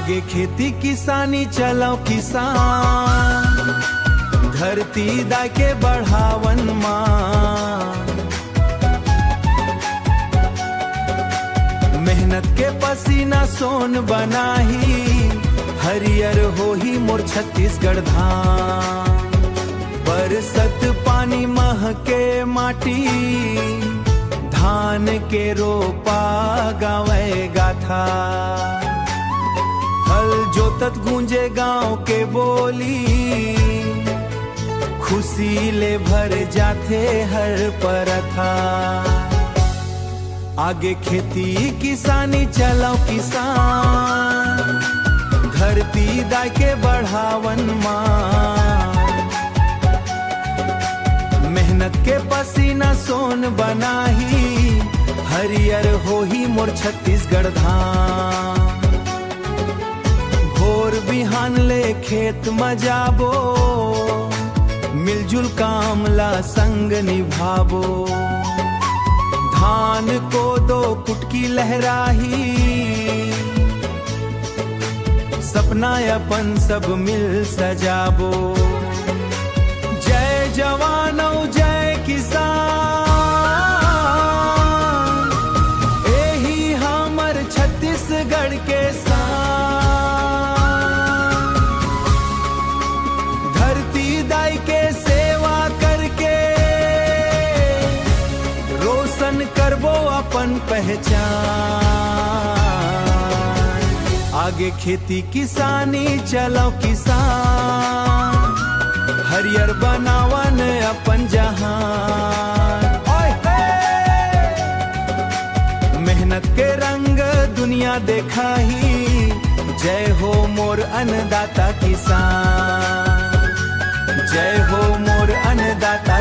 आगे खेती किसानी चलो किसान, धरती दा के बढ़ावन मां। मेहनत के पसीना सोन बनाही, हरियर होही मोर छत्तीसगढ़ धाम। बरसत पानी महके माटी, धान के रोपा गावे गाथा। हल जोतत गूंजे गांव के बोली, खुशी ले भर जाते हर परथा। आगे खेती किसानी चलो किसान, धरती दा के बढ़ावन मां। मेहनत के पसीना सोन बनाही, हरियर होही मोर छत्तीसगढ़ धाम। भोर बिहान ले खेत मजाबो, मिलजुल काम ला संग निभाबो। धान को दो कुटकी लहराही, सपना अपन सब मिल सजाबो। जय जवानों जय किसान, एही हमर छत्तीसगढ़ के शान। धरती दाई के सेवा करके, रोशन करबो अपन पहचान। आगे खेती किसानी चलो किसान, हरियर बनावन अपन जहान। मेहनत के रंग दुनिया देखाही, जय हो मोर अन्नदाता किसान। जय हो मोर अन्नदाता